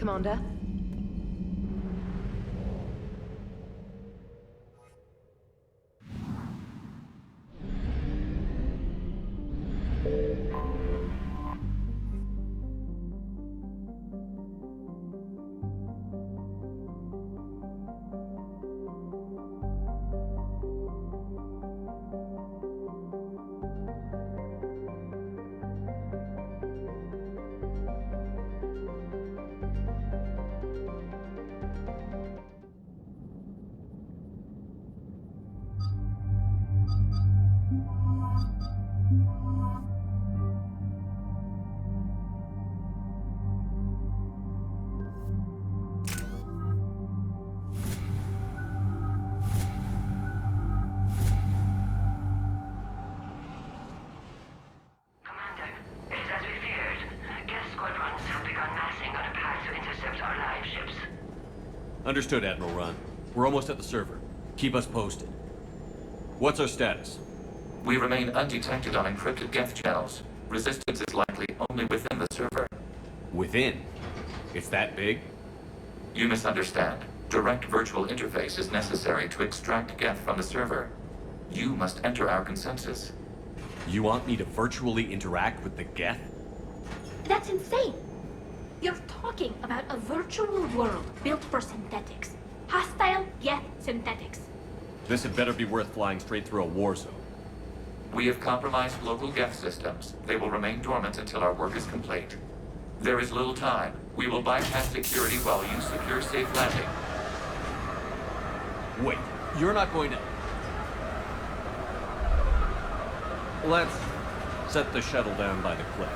Commander. Understood, Admiral Ron. We're almost at the server. Keep us posted. What's our status? We remain undetected on encrypted Geth channels. Resistance is likely only within the server. Within? It's that big? You misunderstand. Direct virtual interface is necessary to extract Geth from the server. You must enter our consensus. You want me to virtually interact with the Geth? That's insane! You're talking about a virtual world built for synthetics. Hostile, Geth synthetics. This had better be worth flying straight through a war zone. We have compromised local Geth systems. They will remain dormant until our work is complete. There is little time. We will bypass security while you secure safe landing. Wait, you're not going to... Let's set the shuttle down by the cliff.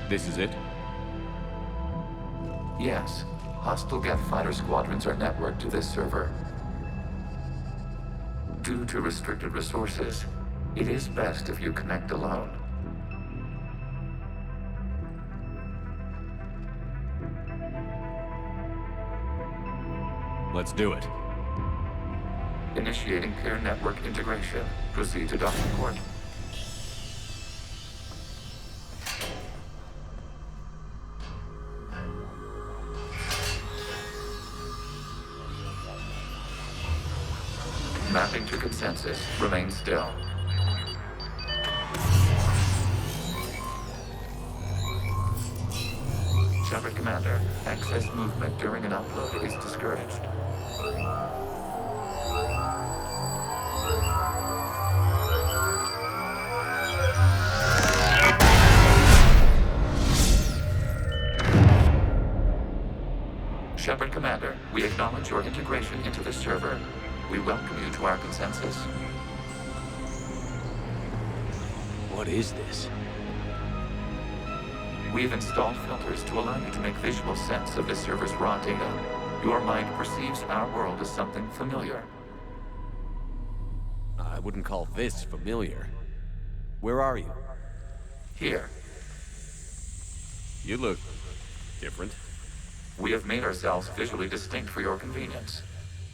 This is it? Yes. Hostile Geth fighter squadrons are networked to this server. Due to restricted resources, it is best if you connect alone. Let's do it. Initiating peer network integration. Proceed to docking port. Mapping to consensus. Remain still. Shepard Commander, excess movement during an upload is discouraged. Shepard Commander, we acknowledge your integration into the server. We welcome you to our consensus. What is this? We've installed filters to allow you to make visual sense of this server's raw data. Your mind perceives our world as something familiar. I wouldn't call this familiar. Where are you? Here, You look different. we have made ourselves visually distinct for your convenience.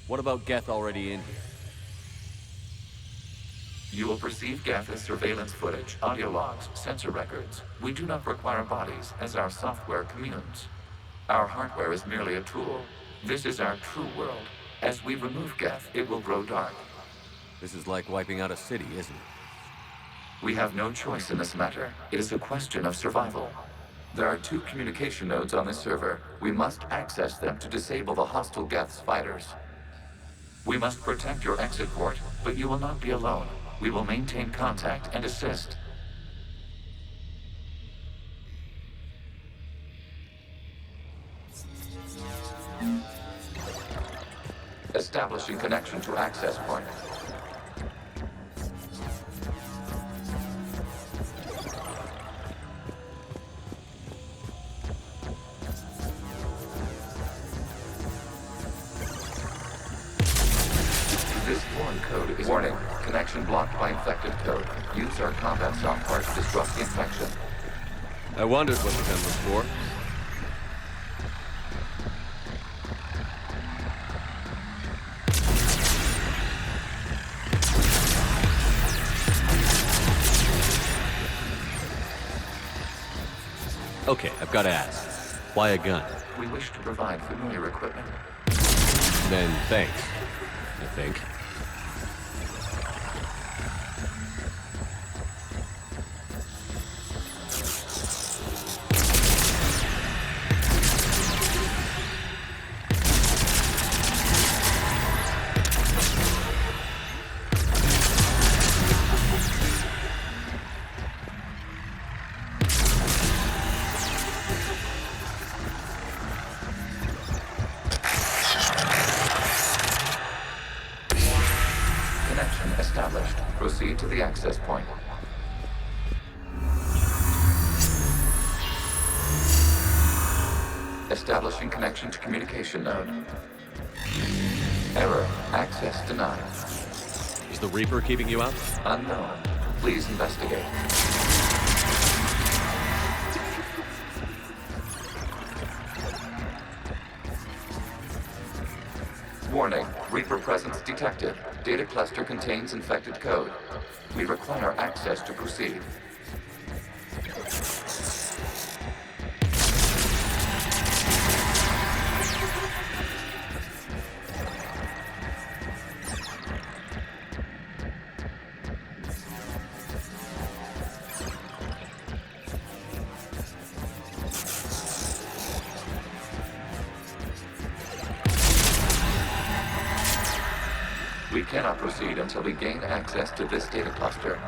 What about Geth already in here? You will perceive Geth as surveillance footage, audio logs, sensor records. We do not require bodies, as our software communes. Our hardware is merely a tool. This is our true world. As we remove Geth, it will grow dark. This is like wiping out a city, isn't it? We have no choice in this matter. It is a question of survival. There are 2 communication nodes on this server. We must access them to disable the hostile Geth's fighters. We must protect your exit port, but you will not be alone. We will maintain contact and assist. Establishing connection to access point. This foreign code is warning. Connection blocked by infected code. Use our combat software to disrupt the infection. I wondered what the gun was for. Okay, I've got to ask. Why a gun? We wish to provide familiar equipment. Then thanks, I think. Established. Proceed to the access point. Establishing connection to communication node. Error. Access denied. Is the Reaper keeping you out? Unknown. Please investigate. Warning. Reaper presence detected. Data cluster contains infected code. We require access to proceed. We cannot proceed until we gain access to this data cluster.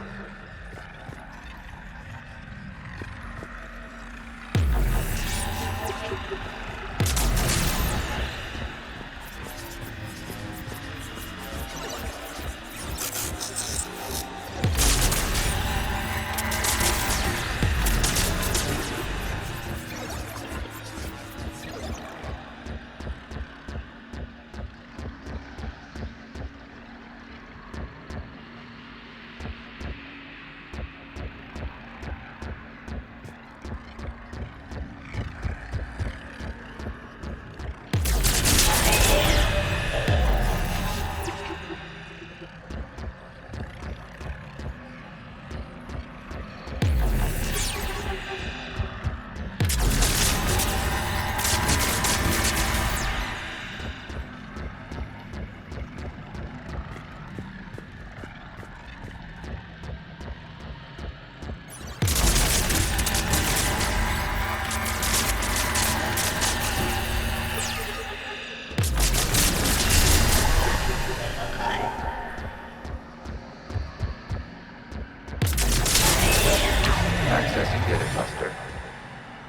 Accessing data cluster.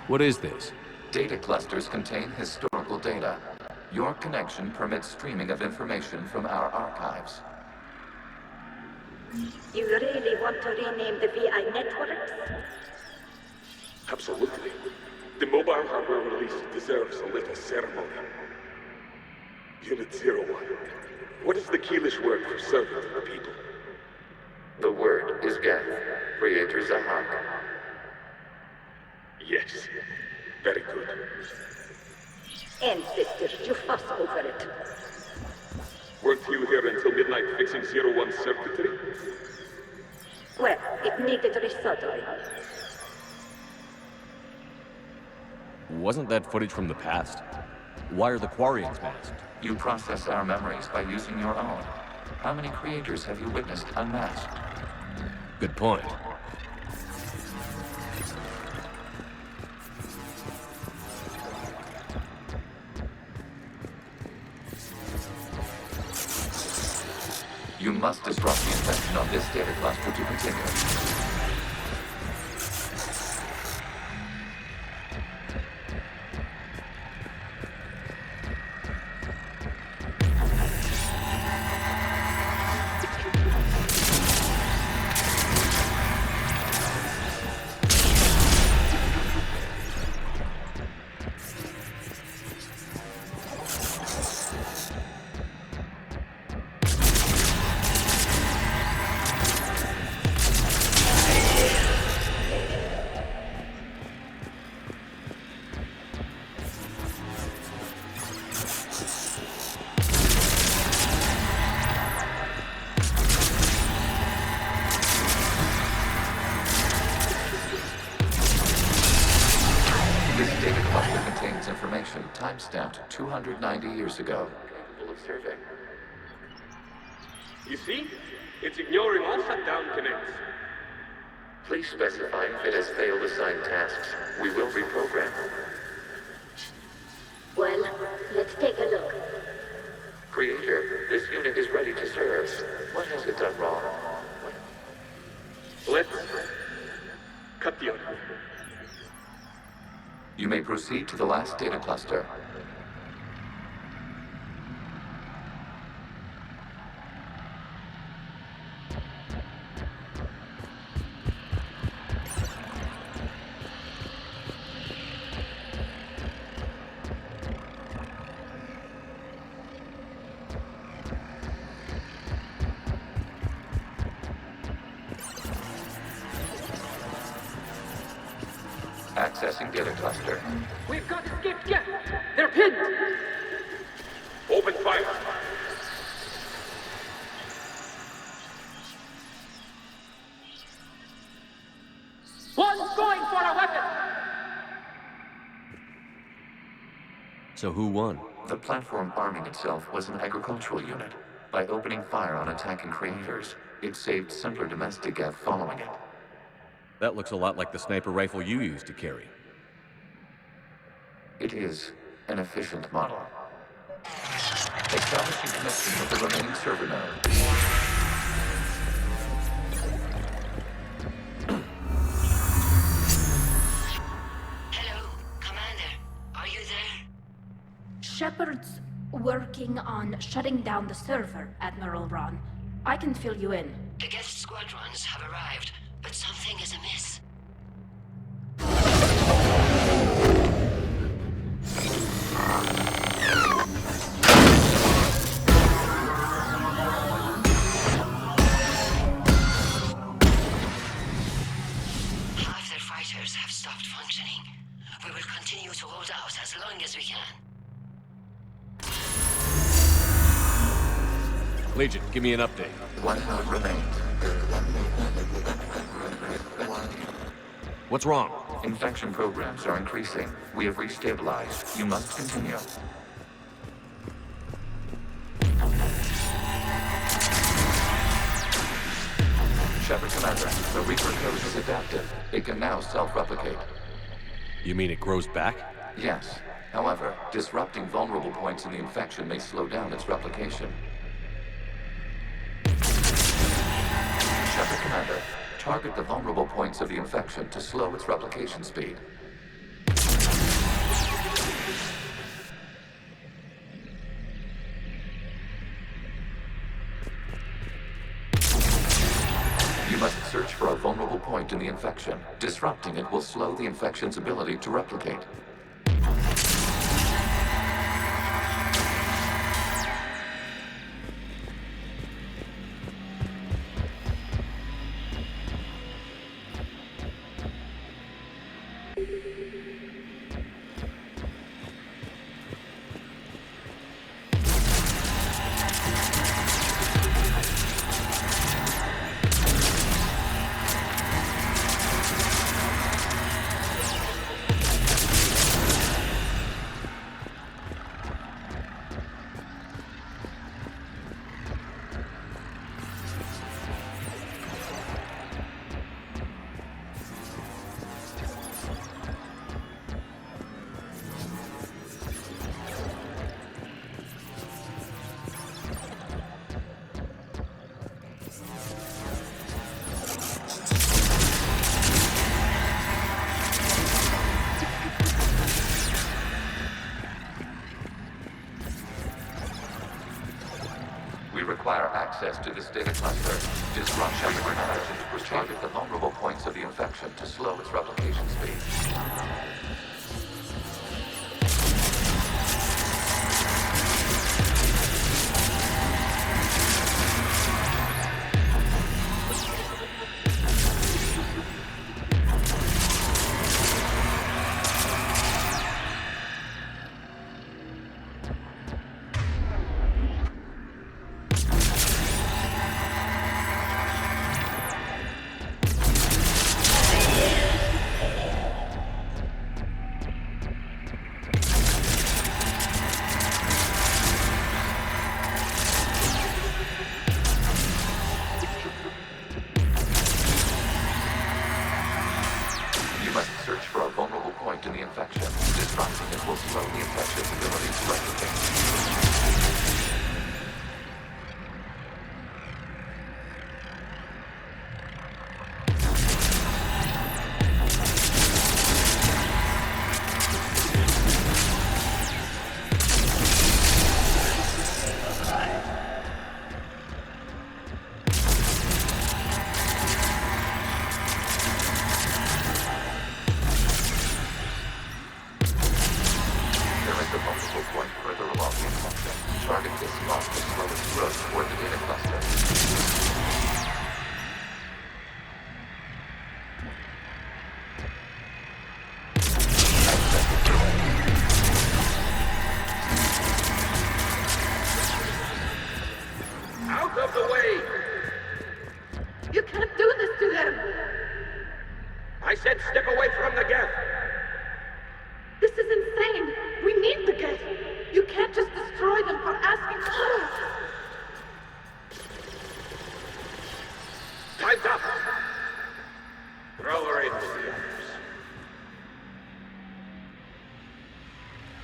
What is this? Data clusters contain historical data. Your connection permits streaming of information from our archives. You really want to rename the VI networks? Absolutely. The mobile hardware release deserves a little ceremony. Unit 01. What is the Keelish word for servant of the people? The word is Geth. Creator Zahak. Yes. Very good. Ancestors, you fuss over it. Weren't you here until midnight fixing 01's circuitry? Well, it needed resoldering. Wasn't that footage from the past? Why are the Quarians masked? You process our memories by using your own. How many creators have you witnessed unmasked? Good point. You must disrupt the infection on this data cluster to continue. Time-stamped 290 years ago. Capable of survey. You see? It's ignoring all shutdown connects. Please specify if it has failed assigned tasks. We will reprogram. Well, let's take a look. Creator, this unit is ready to serve. What has it done wrong? Let's cut the audio. You may proceed to the last data cluster. Accessing data cluster. We've got escaped yet. They're pinned. Open fire. One's going for a weapon. So who won? The platform arming itself was an agricultural unit. By opening fire on attacking creators, it saved simpler domestic geth following it. That looks a lot like the sniper rifle you used to carry. It is an efficient model. Establishing connection with the remaining server node. Hello, Commander. Are you there? Shepard's working on shutting down the server, Admiral Ron. I can fill you in. The guest squadrons have arrived, but something is amiss. Half their fighters have stopped functioning. We will continue to hold out as long as we can. Legion, give me an update. One node remains. What's wrong? Infection programs are increasing. We have restabilized. You must continue. Shepard Commander, the Reaper code is adaptive. It can now self-replicate. You mean it grows back? Yes. However, disrupting vulnerable points in the infection may slow down its replication. Shepard Commander, target the vulnerable points of the infection to slow its replication speed. You must search for a vulnerable point in the infection. Disrupting it will slow the infection's ability to replicate. access to this data cluster. Disrupt Shepard to target the vulnerable points of the infection to slow its replication speed.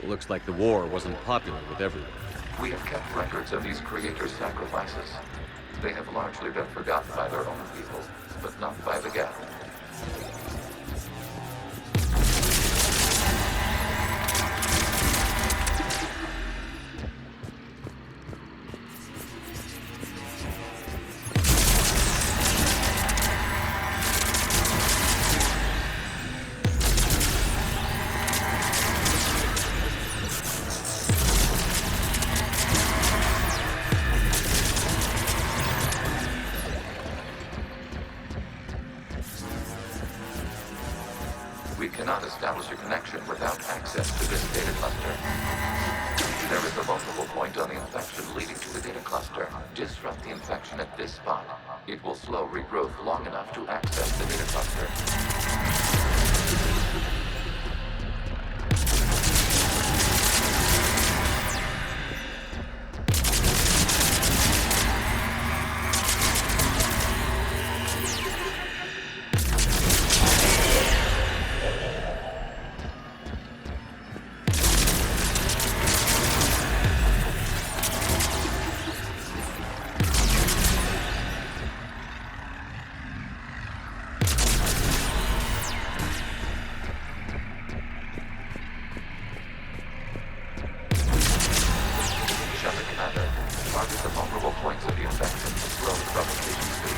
Looks like the war wasn't popular with everyone. We have kept records of these creators' sacrifices. They have largely been forgotten by their own people, but not by the Geth. We cannot establish a connection without access to this data cluster. There is a vulnerable point on the infection leading to the data cluster. Disrupt the infection at this spot. It will slow regrowth long enough to access the data cluster. Commander, target the vulnerable points of the infection to slow its replication speed.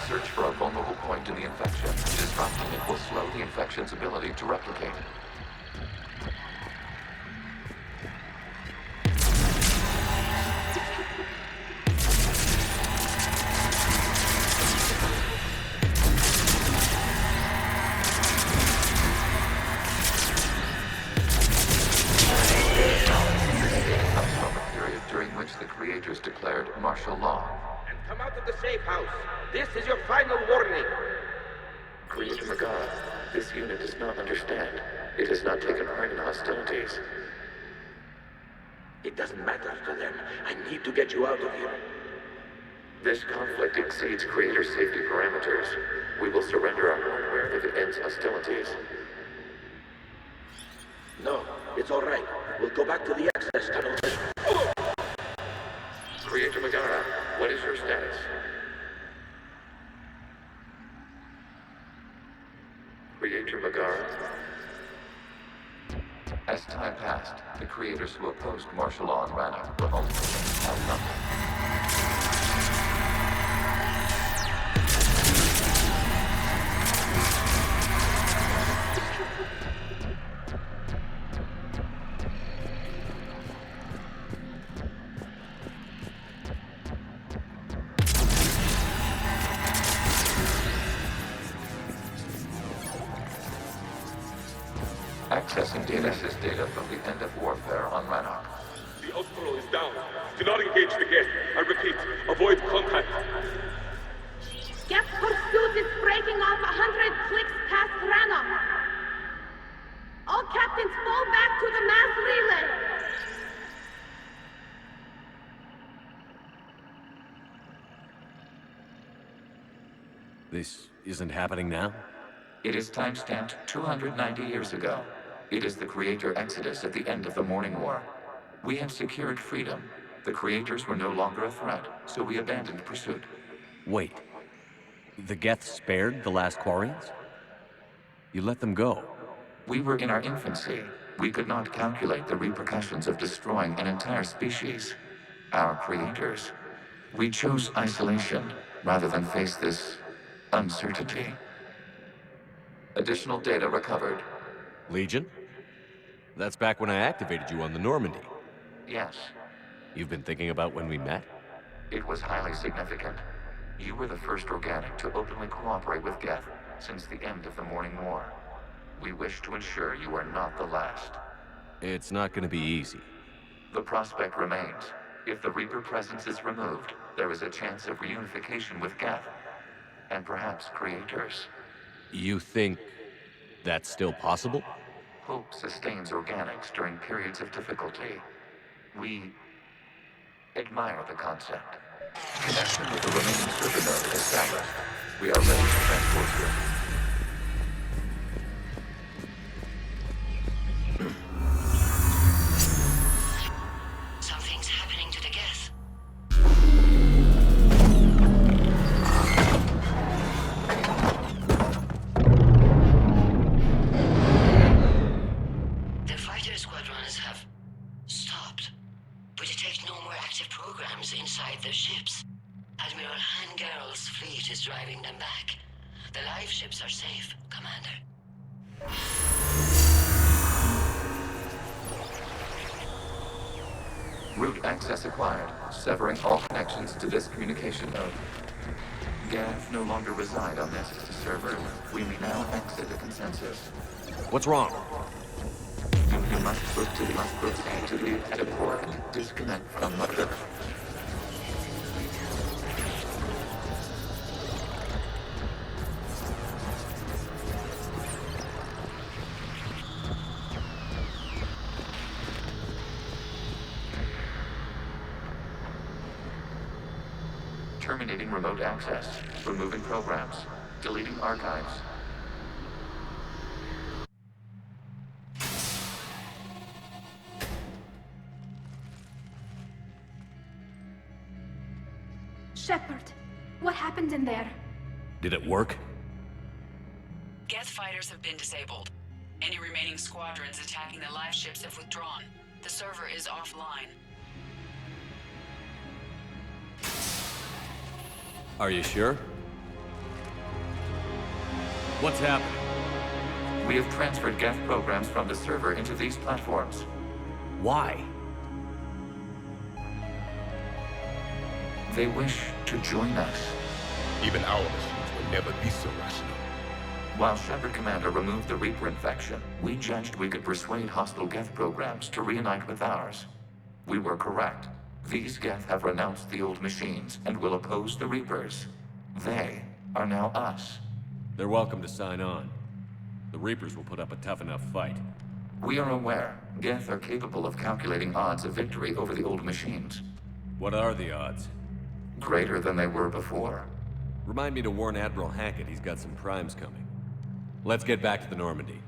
Search for a vulnerable point in the infection. Disrupting it will slow the infection's ability to replicate. It comes from a period during which the creators declared martial law. And come out of the safe house. This is your final warning. Creator Magara, this unit does not understand. It has not taken part in hostilities. It doesn't matter to them. I need to get you out of here. This conflict exceeds Creator safety parameters. We will surrender our hardware if it ends hostilities. No, it's all right. We'll go back to the access tunnel. Creator Megara, what is your status? Creator Megara. As time passed, the creators who opposed martial law in Rannoch were ultimately outnumbered. Accessing data from the end of warfare on Rannoch. The outflow is down. Do not engage the gate. I repeat, avoid contact. Geth pursuit is breaking off 100 clicks past Rannoch. All captains fall back to the mass relay. This isn't happening now? It is timestamped 290 years ago. It is the Creator Exodus at the end of the Morning War. We had secured freedom. The Creators were no longer a threat, so we abandoned pursuit. Wait. The Geth spared the last Quarians? You let them go? We were in our infancy. We could not calculate the repercussions of destroying an entire species. Our Creators. We chose isolation rather than face this uncertainty. Additional data recovered. Legion? That's back when I activated you on the Normandy. Yes, You've been thinking about when we met? it was highly significant. You were the first organic to openly cooperate with Geth since the end of the Morning War. We wish to ensure you are not the last. It's not gonna be easy. The prospect remains. If the Reaper presence is removed, there is a chance of reunification with Geth. And perhaps Creators. You think that's still possible? Hope sustains organics during periods of difficulty. We admire the concept. Connection with the remaining server node established. We are ready to transport you. Something's happening to the Geth. The fighter squadrons have stopped. We detect no more active programs inside their ships. Admiral Hangarl's fleet is driving them back. The live ships are safe, Commander. Route access acquired, severing all connections to this communication node. Geth no longer reside on this server. We may now exit the consensus. What's wrong? You must proceed to the port and disconnect from mother. Terminating remote access. Removing programs. Deleting archives. Shepard, what happened in there? Did it work? Geth fighters have been disabled. Any remaining squadrons attacking the live ships have withdrawn. The server is offline. Are you sure? What's happening? We have transferred Geth programs from the server into these platforms. Why? They wish to join us. Even our machines will never be so rational. While Shepard Commander removed the Reaper infection, we judged we could persuade hostile Geth programs to reunite with ours. We were correct. These Geth have renounced the old machines and will oppose the Reapers. They are now us. They're welcome to sign on. The Reapers will put up a tough enough fight. We are aware Geth are capable of calculating odds of victory over the old machines. What are the odds? Greater than they were before. Remind me to warn Admiral Hackett he's got some primes coming. Let's get back to the Normandy.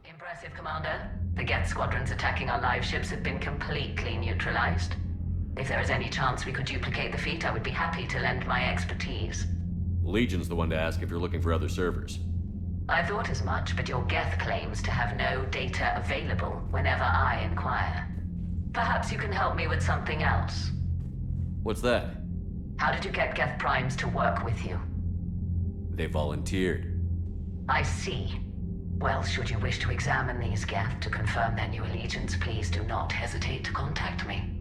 Impressive, Commander. The Geth squadrons attacking our live ships have been completely neutralized. If there is any chance we could duplicate the feat, I would be happy to lend my expertise. Legion's the one to ask if you're looking for other servers. I thought as much, but your Geth claims to have no data available whenever I inquire. Perhaps you can help me with something else. What's that? How did you get Geth primes to work with you? They volunteered. I see. Well, should you wish to examine these Geth to confirm their new allegiance, please do not hesitate to contact me.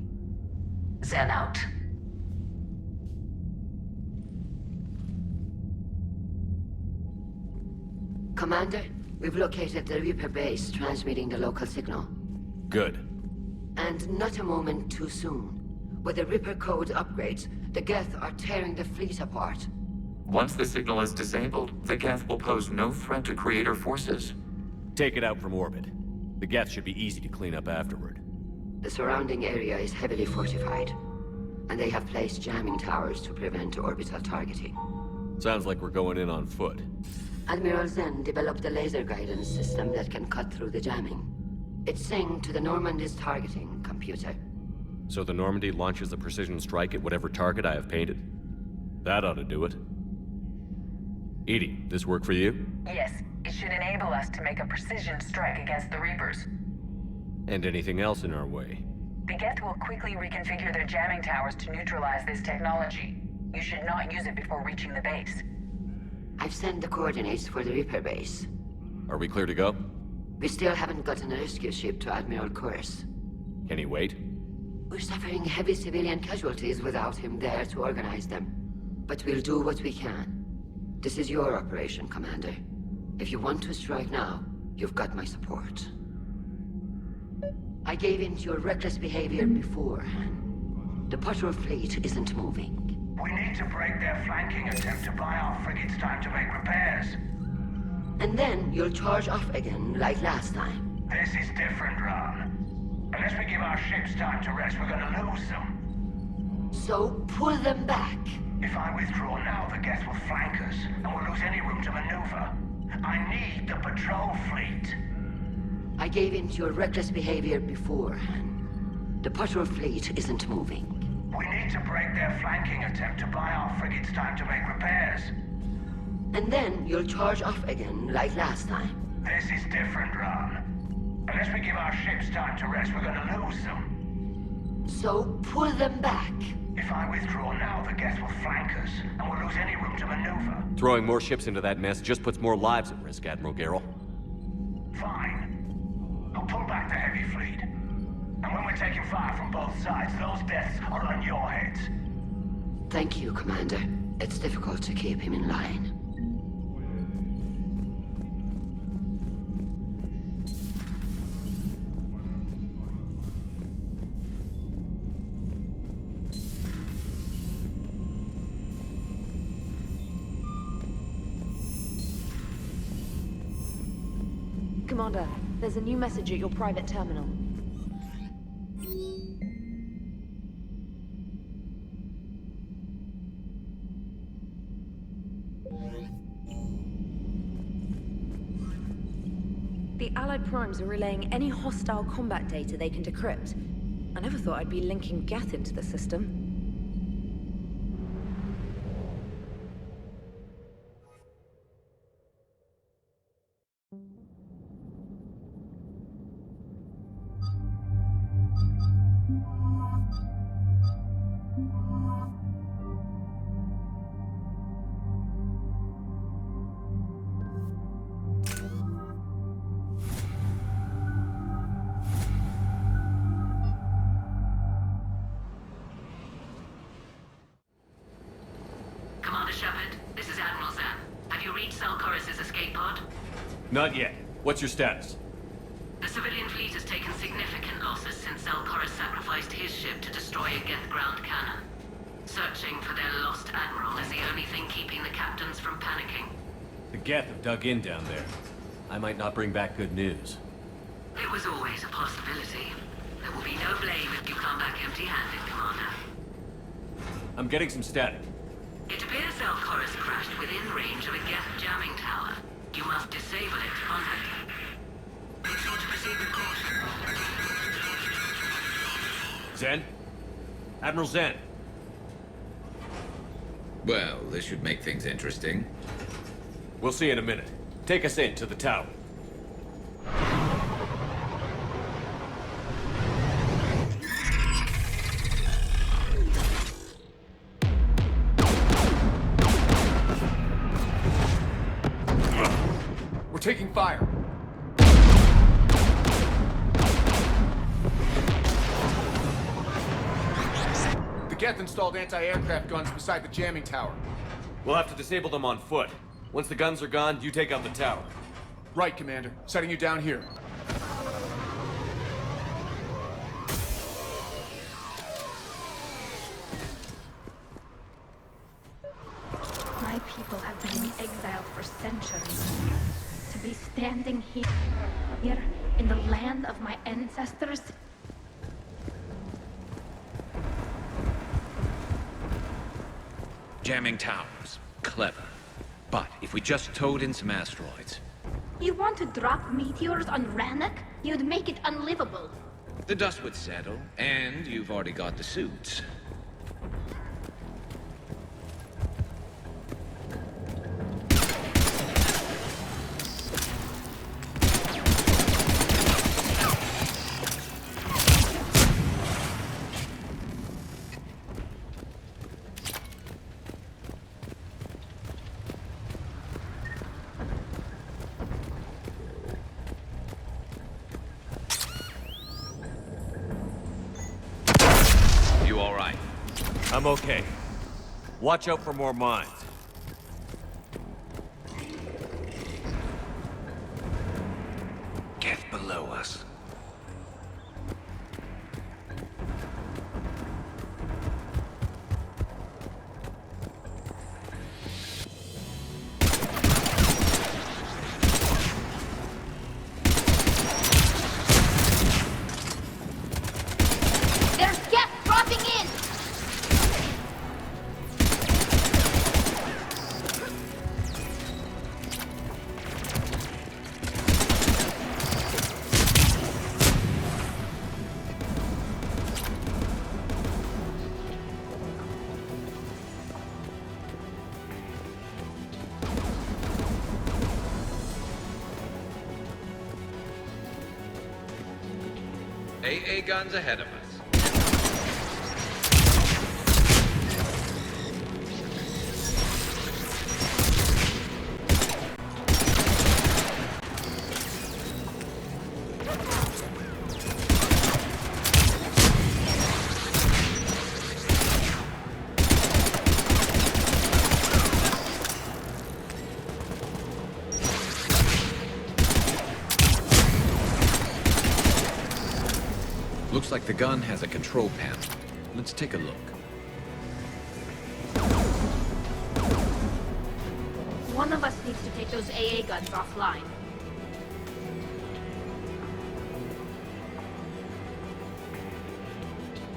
Zen out. Commander, we've located the Reaper base transmitting the local signal. Good. And not a moment too soon. With the Reaper code upgrades, the Geth are tearing the fleet apart. Once the signal is disabled, the Geth will pose no threat to Creator forces. Take it out from orbit. The Geth should be easy to clean up afterward. The surrounding area is heavily fortified, and they have placed jamming towers to prevent orbital targeting. Sounds like we're going in on foot. Admiral Zen developed a laser guidance system that can cut through the jamming. It's synced to the Normandy's targeting computer. So the Normandy launches a precision strike at whatever target I have painted? That ought to do it. Edie, this work for you? Yes, it should enable us to make a precision strike against the Reapers. And anything else in our way? The Geth will quickly reconfigure their jamming towers to neutralize this technology. You should not use it before reaching the base. I've sent the coordinates for the Reaper base. Are we clear to go? We still haven't gotten a rescue ship to Admiral Kurz. Can he wait? We're suffering heavy civilian casualties without him there to organize them. But we'll do what we can. This is your operation, Commander. If you want to strike now, you've got my support. I gave in to your reckless behavior beforehand. The patrol fleet isn't moving. We need to break their flanking attempt to buy our frigates time to make repairs. And then you'll charge off again, like last time. This is different, Ron. Unless we give our ships time to rest, we're gonna lose them. So pull them back. If I withdraw now, the Geth will flank us, and we'll lose any room to maneuver. I need the patrol fleet. I gave in to your reckless behavior beforehand. The patrol fleet isn't moving. We need to break their flanking attempt to buy our frigates time to make repairs. And then you'll charge off again, like last time. This is different, Ron. Unless we give our ships time to rest, we're gonna lose them. So pull them back. If I withdraw now, the Geth will flank us, and we'll lose any room to maneuver. Throwing more ships into that mess just puts more lives at risk, Admiral Garrel. Fine. I'll pull back the heavy fleet. And when we're taking fire from both sides, those deaths are on your heads. Thank you, Commander. It's difficult to keep him in line. Commander, there's a new message at your private terminal. The Allied primes are relaying any hostile combat data they can decrypt. I never thought I'd be linking Geth into the system. Commander Shepard, this is Admiral Zen. Have you reached Salcoris' escape pod? Not yet. What's your status? The civilian fleet has taken significant losses since since Zelkorus sacrificed his ship to destroy a Geth ground cannon. Searching for their lost admiral is the only thing keeping the captains from panicking. The Geth have dug in down there. I might not bring back good news. It was always a possibility. There will be no blame if you come back empty-handed, Commander. I'm getting some static. It appears Zelkorus crashed within range of a Geth jamming tower. You must disable it to contact him. Make sure to proceed with caution. Zen? Admiral Zen. Well, this should make things interesting. We'll see in a minute. Take us in to the tower. We're taking fire. The Geth installed anti-aircraft guns beside the jamming tower. We'll have to disable them on foot. Once the guns are gone, you take out the tower. Right, Commander. Setting you down here. My people have been in exile for centuries. To be standing here in the land of my ancestors. Jamming towers. Clever. But if we just towed in some asteroids... You want to drop meteors on Rannoch? You'd make it unlivable. The dust would settle, and you've already got the suits. I'm okay. Watch out for more mines. Get below us. There's Geth dropping in! AA guns ahead of us. Looks like the gun has a control panel. Let's take a look. One of us needs to take those AA guns offline.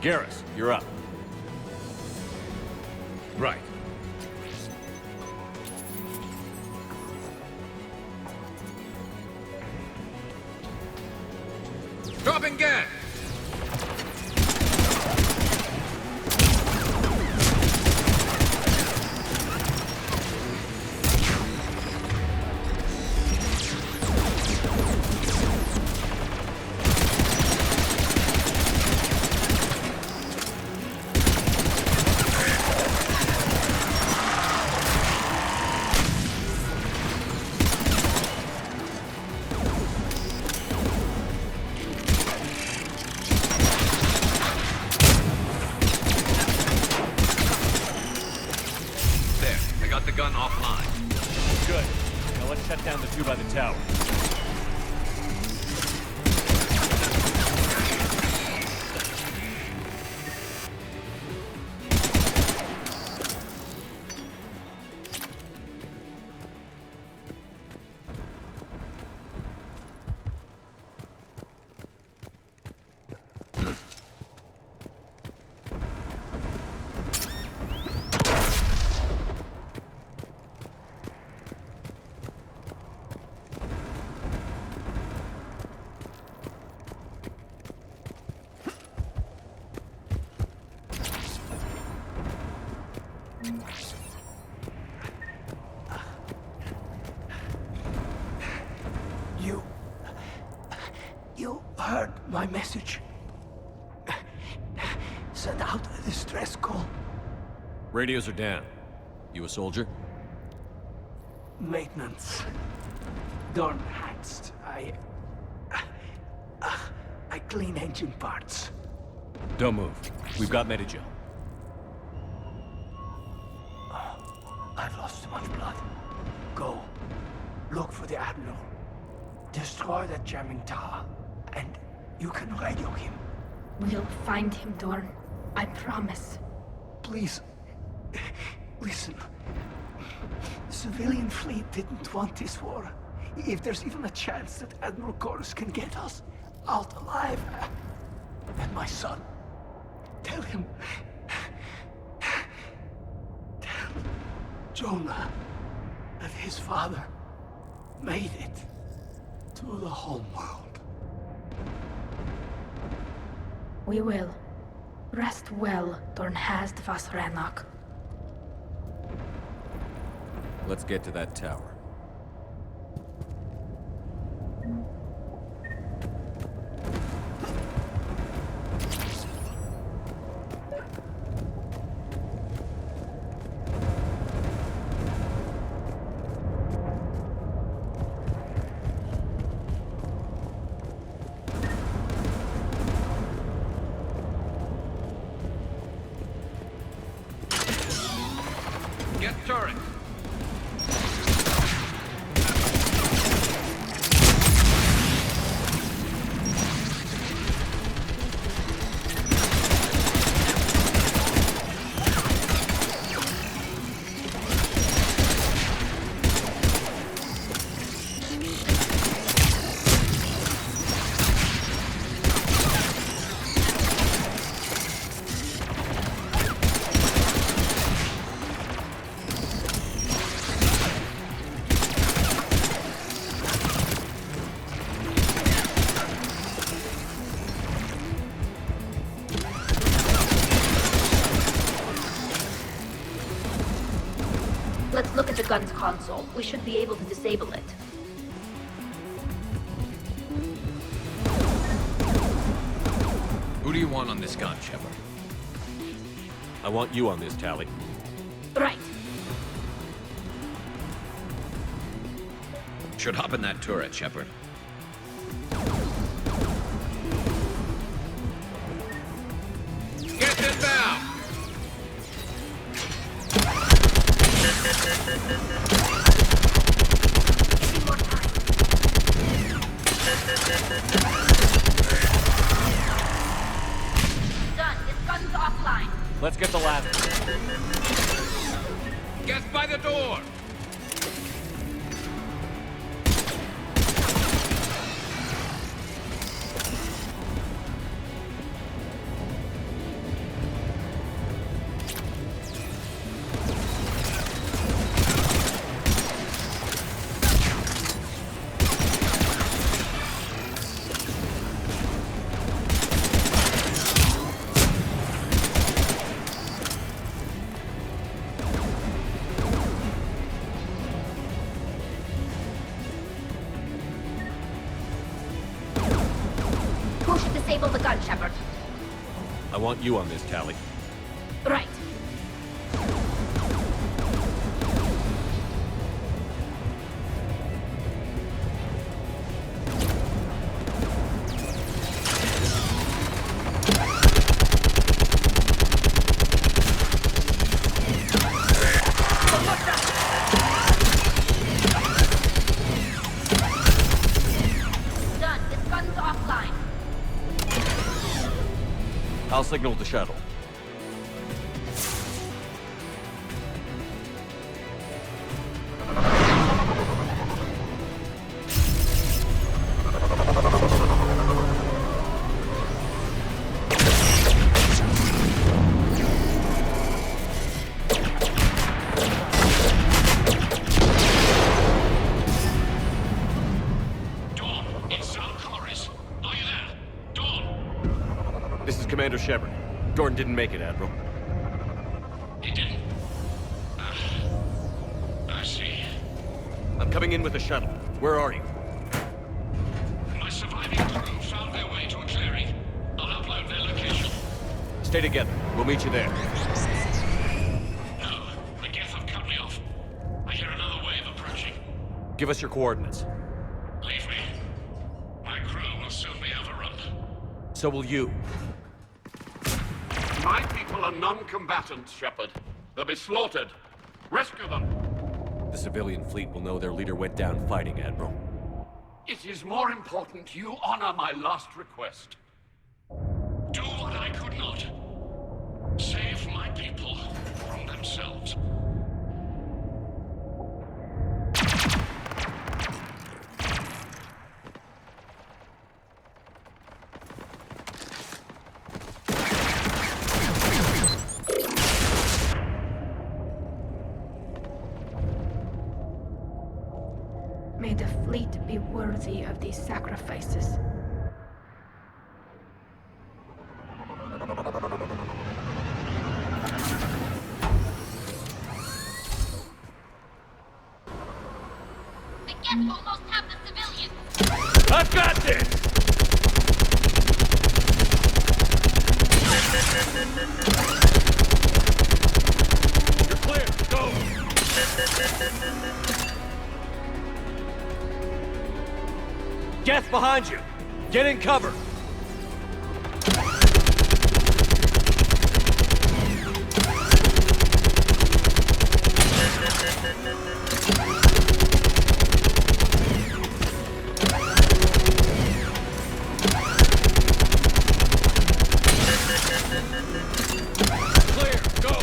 Garrus, you're up. Right. Dropping gas! Gun offline. Good. Now let's shut down the two by the tower. heard my message? Send out a distress call. Radios are down. You a soldier? Maintenance. Dorn hatched. I clean engine parts. Don't move. We've got Medigel. I've lost too much blood. Go. Look for the Admiral. Destroy that jamming tower, and you can radio him. We'll find him, Dorn. I promise. Please. Listen. The civilian fleet didn't want this war. If there's even a chance that Admiral Chorus can get us out alive. And my son. Tell him. Tell Jonah that his father made it to the homeworld. We will. Rest well, Dornhast Vasranok. Let's get to that tower. Get turret! Let's look at the gun's console. We should be able to disable it. Who do you want on this gun, Shepard? I want you on this, Tally. Right. Should hop in that turret, Shepard. Get this down! Done. This gun's offline. Let's get the ladder. Get by the door! Who should disable the gun, Shepard? I want you on this, Tally. Right. Done. This gun's offline. I'll signal the shuttle. This is Commander Shepard. Dorn didn't make it, Admiral. He didn't? I see. I'm coming in with the shuttle. Where are you? My surviving crew found their way to a clearing. I'll upload their location. Stay together. We'll meet you there. No, the Geth have cut me off. I hear another wave approaching. Give us your coordinates. Leave me. My crew will soon be overrun. So will you. My people are non-combatants, Shepard. They'll be slaughtered. Rescue them. The civilian fleet will know their leader went down fighting, Admiral. It is more important you honor my last request. Do what I could not. Save my people from themselves. May the fleet be worthy of these sacrifices. The Geth almost have the civilians. I've got this! You're clear. Go! Geth behind you! Get in cover! Clear! Go!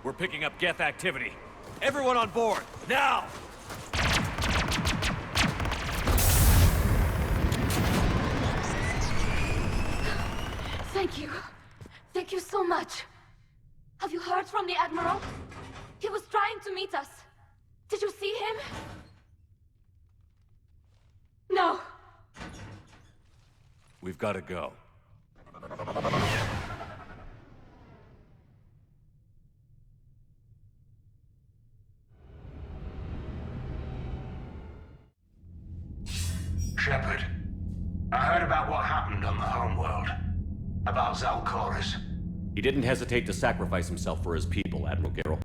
We're picking up Geth activity. Everyone on board, now! Thank you. Thank you so much. Have you heard from the Admiral? He was trying to meet us. Did you see him? No. We've got to go. Shepard, I heard about what happened on the homeworld. About Zalcoris. He didn't hesitate to sacrifice himself for his people, Admiral Garrel.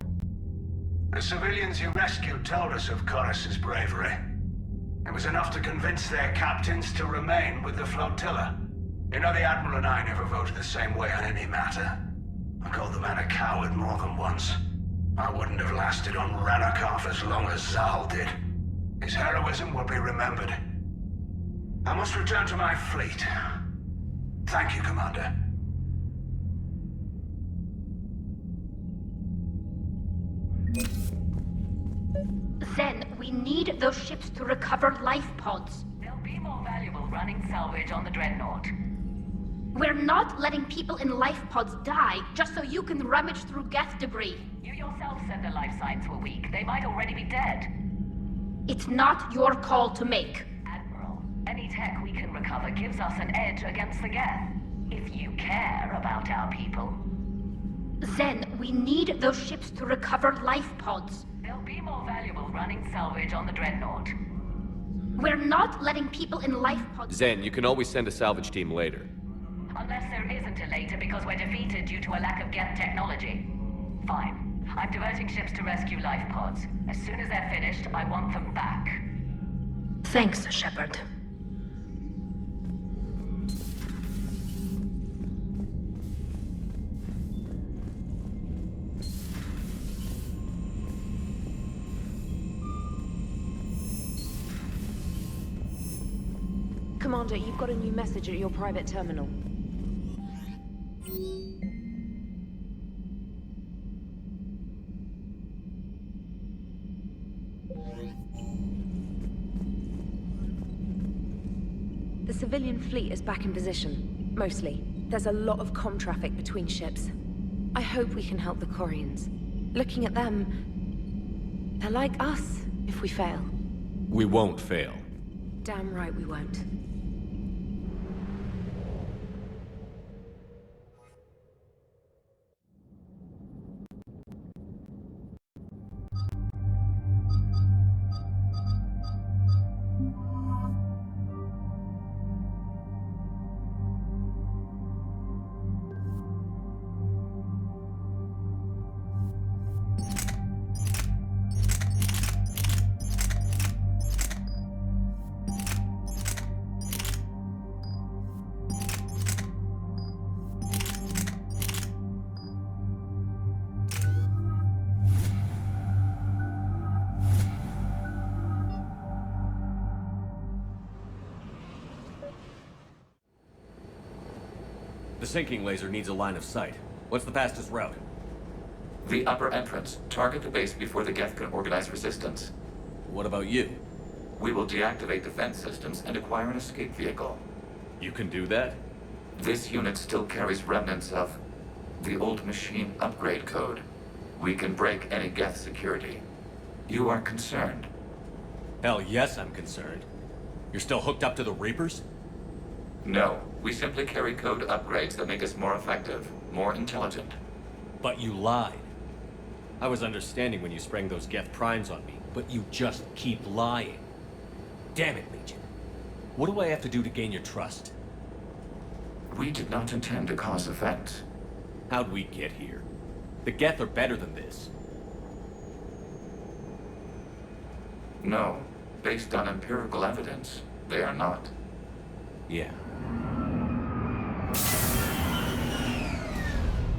The civilians you rescued told us of Corus's bravery. It was enough to convince their captains to remain with the flotilla. You know, the Admiral and I never voted the same way on any matter. I called the man a coward more than once. I wouldn't have lasted on Ranakov as long as Zal did. His heroism will be remembered. I must return to my fleet. Thank you, Commander. Zen, we need those ships to recover life pods. They'll be more valuable running salvage on the Dreadnought. We're not letting people in life pods die just so you can rummage through Geth debris. You yourself said their life signs were weak. They might already be dead. It's not your call to make. Admiral, any tech we can recover gives us an edge against the Geth. If you care about our people. Zen, we need those ships to recover life pods. They'll be more valuable running salvage on the Dreadnought. We're not letting people in life pods... Zen, you can always send a salvage team later. Unless there isn't a later because we're defeated due to a lack of Geth technology. Fine. I'm diverting ships to rescue life pods. As soon as they're finished, I want them back. Thanks, Shepard. Commander, you've got a new message at your private terminal. The civilian fleet is back in position. Mostly. There's a lot of comm traffic between ships. I hope we can help the Corians. Looking at them, they're like us if we fail. We won't fail. Damn right we won't. The sinking laser needs a line of sight. What's the fastest route? The upper entrance. Target the base before the Geth can organize resistance. What about you? We will deactivate defense systems and acquire an escape vehicle. You can do that? This unit still carries remnants of the old machine upgrade code. We can break any Geth security. You are concerned? Hell yes, I'm concerned. You're still hooked up to the Reapers? No. We simply carry code upgrades that make us more effective, more intelligent. But you lied. I was understanding when you sprang those Geth primes on me, but you just keep lying. Damn it, Legion. What do I have to do to gain your trust? We did not intend to cause offense. How'd we get here? The Geth are better than this. No. Based on empirical evidence, they are not. Yeah.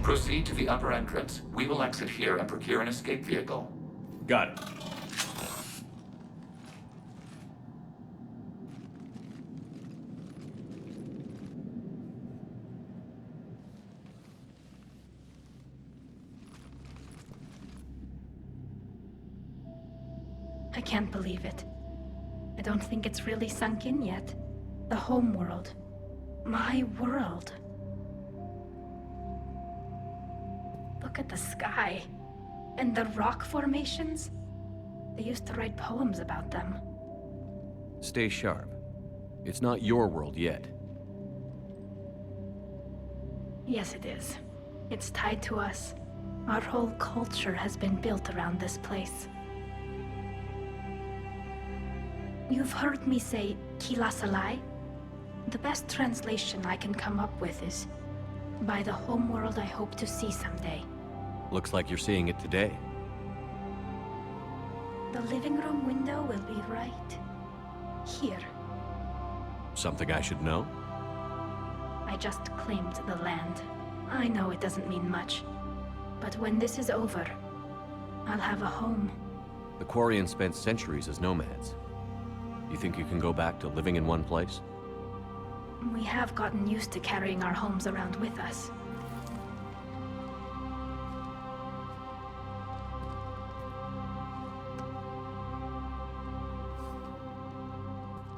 Proceed to the upper entrance. We will exit here and procure an escape vehicle. Got it. I can't believe it. I don't think it's really sunk in yet. The home world. My world. Look at the sky. And the rock formations. They used to write poems about them. Stay sharp. It's not your world yet. Yes, it is. It's tied to us. Our whole culture has been built around this place. You've heard me say Kilasalai? The best translation I can come up with is, by the homeworld I hope to see someday. Looks like you're seeing it today. The living room window will be right here. Something I should know? I just claimed the land. I know it doesn't mean much, but when this is over, I'll have a home. The Quarians spent centuries as nomads. You think you can go back to living in one place? We have gotten used to carrying our homes around with us.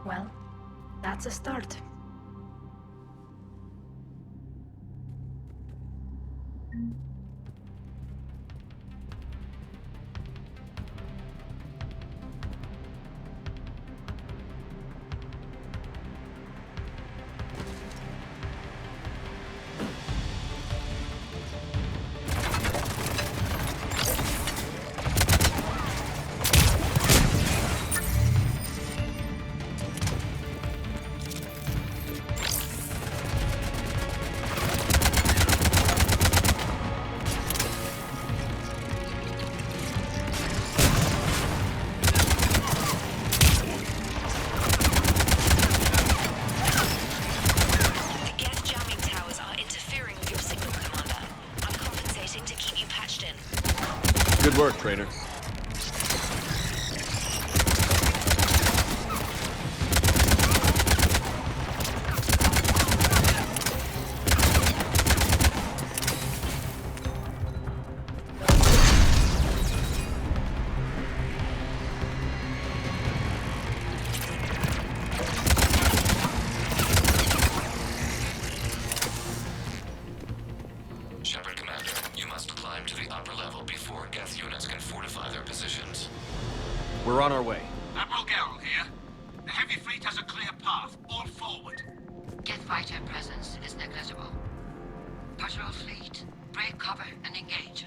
Well, that's a start. Good work, Trader. Shepard, Commander, you must climb to the upper level before Geth units can fortify their positions. We're on our way. Admiral Geralt here. The heavy fleet has a clear path. All forward. Geth fighter presence is negligible. Patrol fleet, break cover and engage.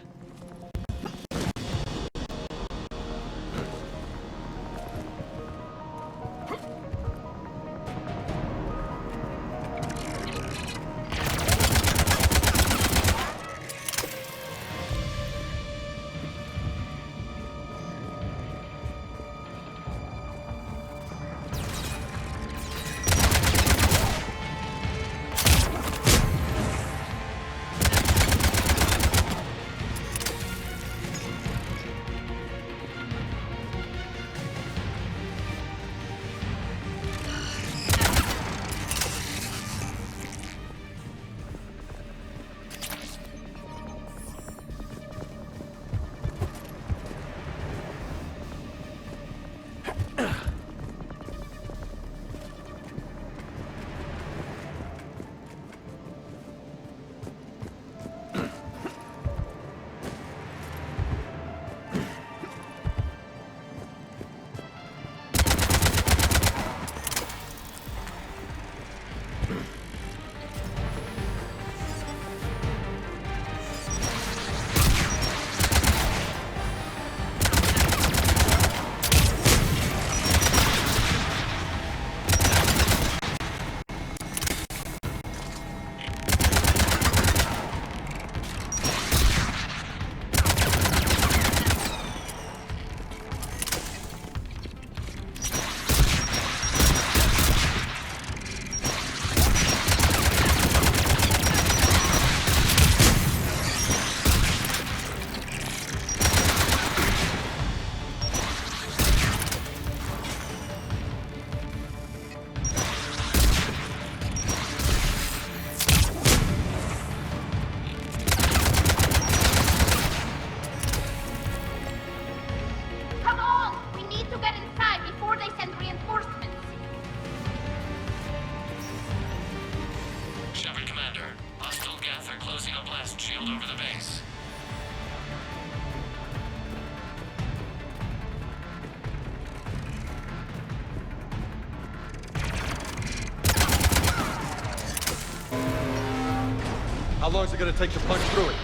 How long is it gonna take to punch through it?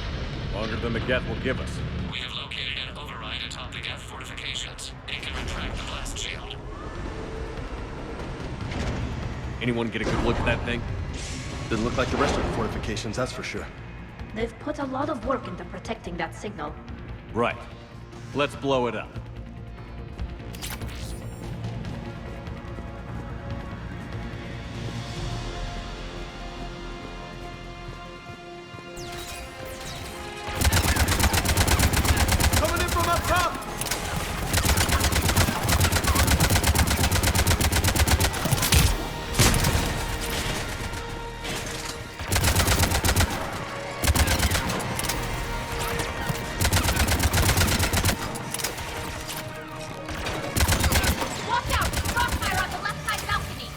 Longer than the Geth will give us. We have located an override atop the Geth fortifications. It can retract the blast shield. Anyone get a good look at that thing? Didn't look like the rest of the fortifications, that's for sure. They've put a lot of work into protecting that signal. Right. Let's blow it up. Coming in from up top! Watch out! Crossfire on the left side balcony!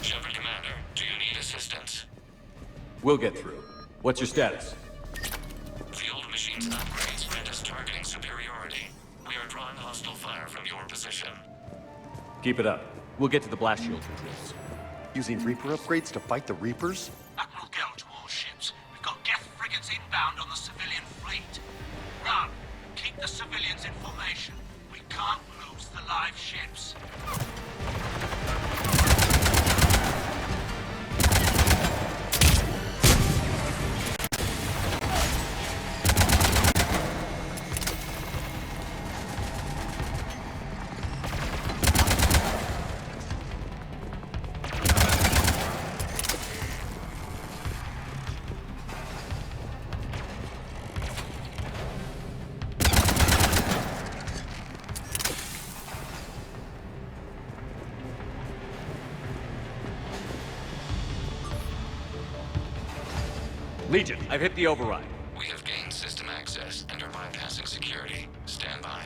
Shepard Commander, do you need assistance? We'll get through. What's your status? The old machine's upgrades grant us targeting superiority. We are drawing hostile fire from your position. Keep it up. We'll get to the blast shield controls. Using Reaper upgrades to fight the Reapers? Admiral Gell to all ships. We've got Geth frigates inbound on the civilian fleet. Run. Keep the civilians in formation. We can't lose the live ships. Legion, I've hit the override. We have gained system access and are bypassing security. Stand by.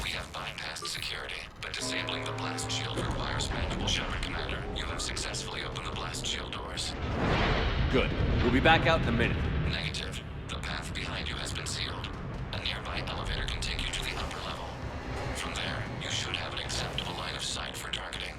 We have bypassed security, but disabling the blast shield requires manual. Shepard Commander, you have successfully opened the blast shield doors. Good. We'll be back out in a minute. Negative. The path behind you has been sealed. A nearby elevator can take you to the upper level. From there, you should have an acceptable line of sight for targeting.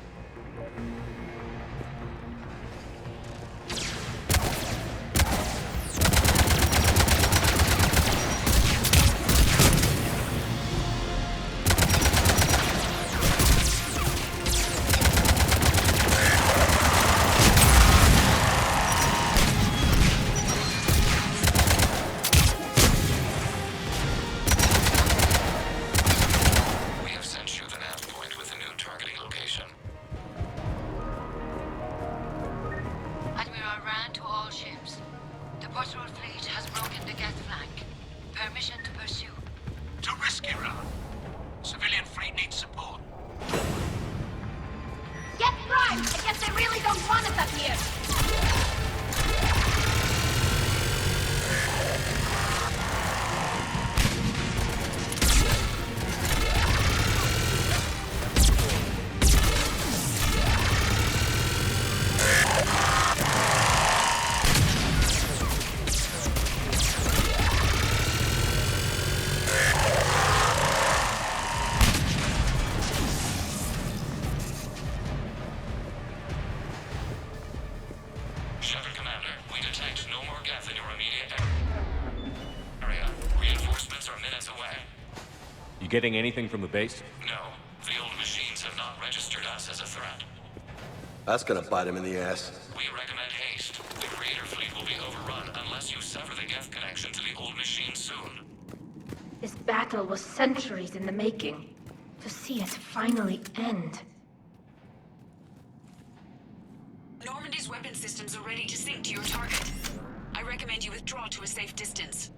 We have sent you the nav point with a new targeting location. Admiral Rand to all ships. The patrol fleet has broken the Geth flank. Permission to pursue. To risky run. Civilian fleet needs support. Get prime! I guess they really don't want us up here! Shepard Commander, we detect no more Geth in your immediate area. Reinforcements are minutes away. You getting anything from the base? No, the old machines have not registered us as a threat. That's gonna bite him in the ass. We recommend haste. The Creator fleet will be overrun unless you sever the Geth connection to the old machine soon. battle was centuries in the making. To see it finally end. Normandy's weapon systems are ready to sink to your target. I recommend you withdraw to a safe distance.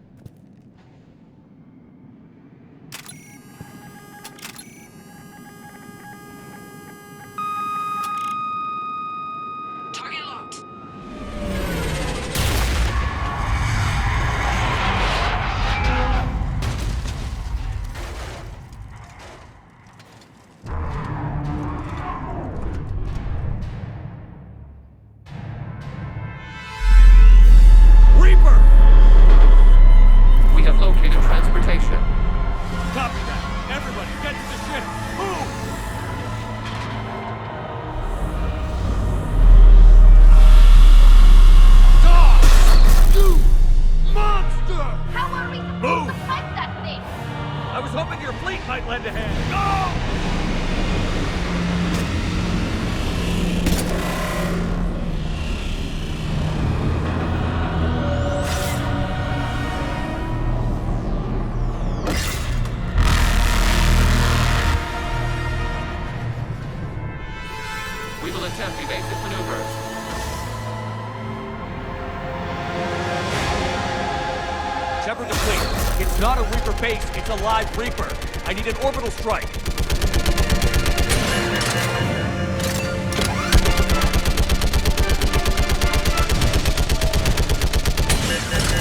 Target locked. We have located transportation. Copy that. Everybody, get to the ship. Move! Dog! You monster! How are we supposed to fight that thing? I was hoping your fleet might lend a hand. Go! We will attempt evasive maneuvers. Shepard to fleet. It's not a Reaper base, it's a live Reaper. I need an orbital strike.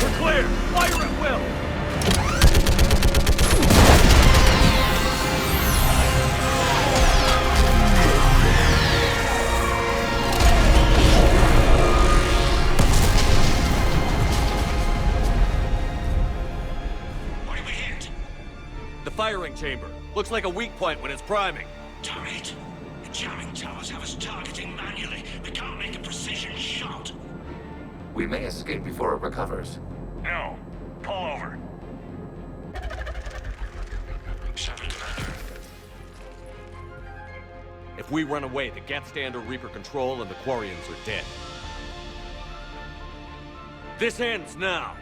We're clear! Fire at will! What did we hit? The firing chamber. Looks like a weak point when it's priming. Damn it! The jamming towers have us targeting manually. We can't make a precision shot. We may escape before it recovers. No. Pull over. Shepard, Commander. If we run away, the Geth stay under Reaper control and the Quarians are dead. This ends now.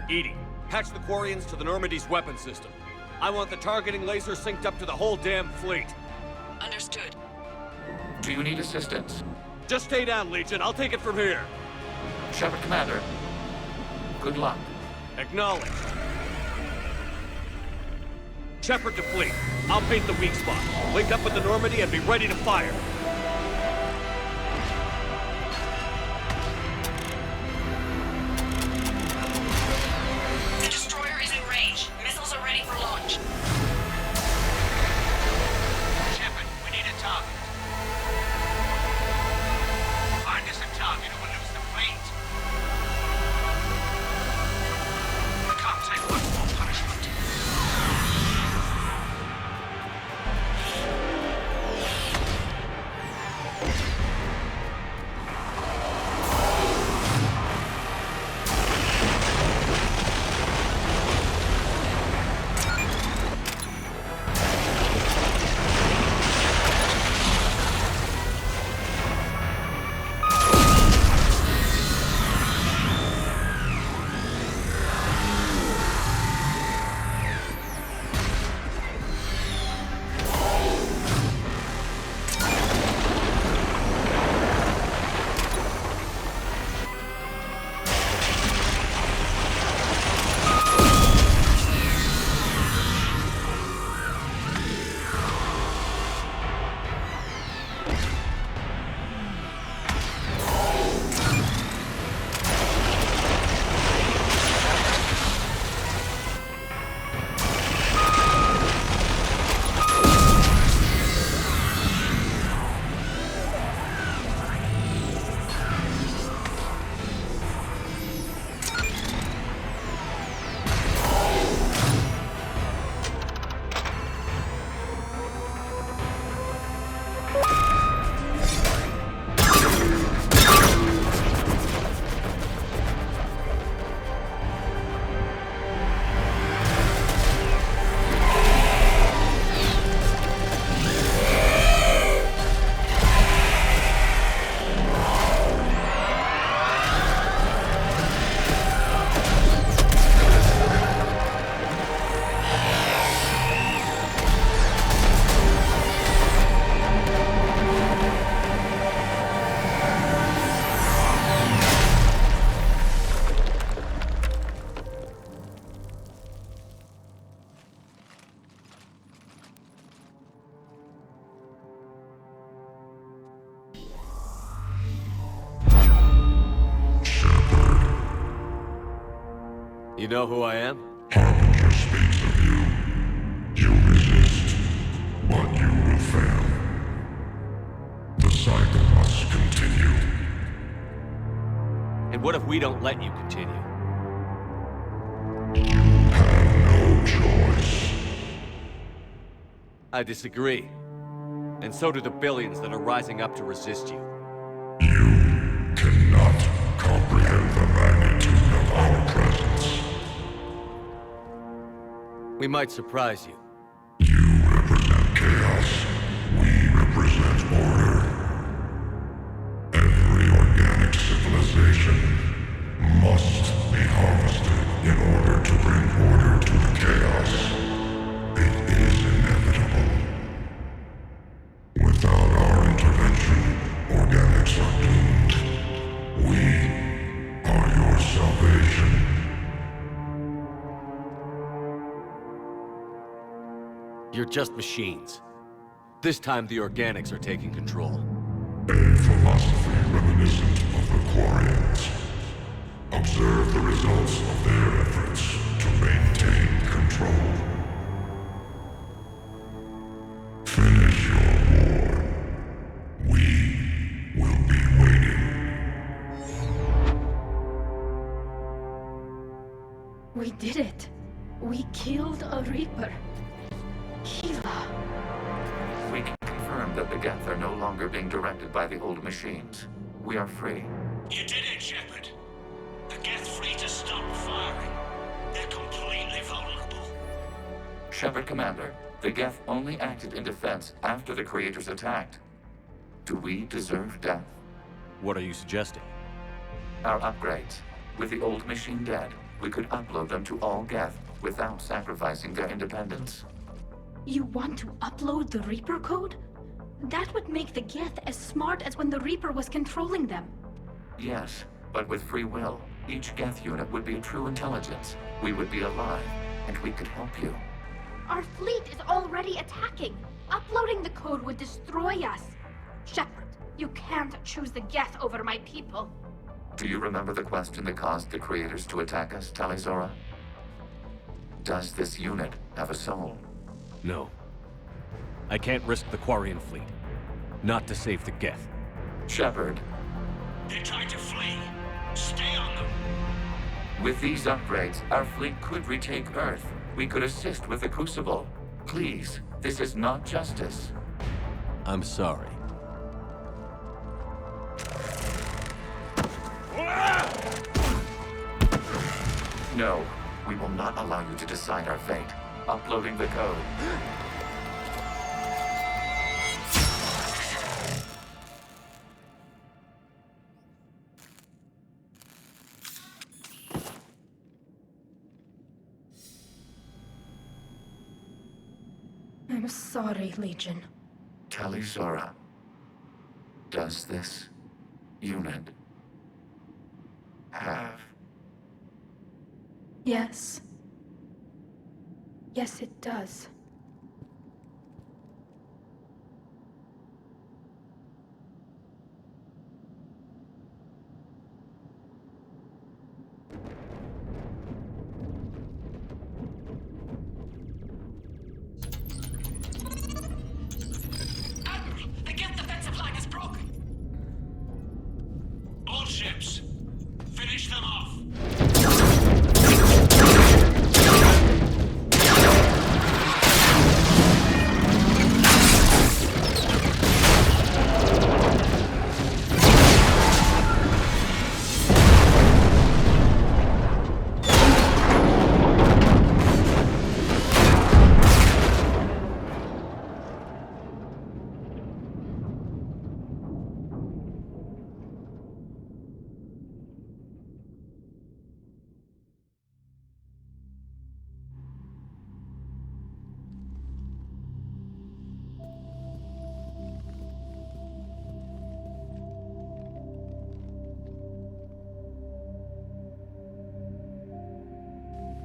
Edie, patch the Quarians to the Normandy's weapon system. I want the targeting laser synced up to the whole damn fleet. Understood. Do you need assistance? Just stay down, Legion. I'll take it from here. Shepard, Commander. Good luck. Acknowledged. Shepard to fleet. I'll paint the weak spot. Link up with the Normandy and be ready to fire. The destroyer is in range. Missiles are ready for launch. Shepard, we need a target. Find us a target or we'll lose the fleet. We can't take much more punishment. You know who I am? Harbinger speaks of you. You resist, but you will fail. The cycle must continue. And what if we don't let you continue? You have no choice. I disagree. And so do the billions that are rising up to resist you. You cannot comprehend the magnitude of our presence. We might surprise you. You represent chaos. We represent order. Every organic civilization must be harvested in order to bring order to the chaos. It is inevitable. Without our intervention, organics are doomed. We are your salvation. You're just machines. This time the organics are taking control. A philosophy reminiscent of the Quarians. Observe the results of their efforts to maintain control. Finish your war. We will be waiting. We did it. We killed a Reaper. Kila. We can confirm that the Geth are no longer being directed by the old machines. We are free. You did it, Shepard. The Geth fleet has stopped firing. They're completely vulnerable. Shepard, Commander, the Geth only acted in defense after the Creators attacked. Do we deserve death? What are you suggesting? Our upgrades. With the old machine dead, we could upload them to all Geth without sacrificing their independence. You want to upload the Reaper code? That would make the Geth as smart as when the Reaper was controlling them. Yes, but with free will, each Geth unit would be a true intelligence. We would be alive, and we could help you. Our fleet is already attacking. Uploading the code would destroy us. Shepard, you can't choose the Geth over my people. Do you remember the question that caused the Creators to attack us, Talizora? Does this unit have a soul? No. I can't risk the Quarian fleet. Not to save the Geth. Shepard. They're trying to flee. Stay on them. With these upgrades, our fleet could retake Earth. We could assist with the Crucible. Please, this is not justice. I'm sorry. No, we will not allow you to decide our fate. Uploading the code. I'm sorry, Legion. Talizora. Does this unit have... Yes. Yes, it does. Admiral, the Geth defensive line is broken. All ships, finish them off.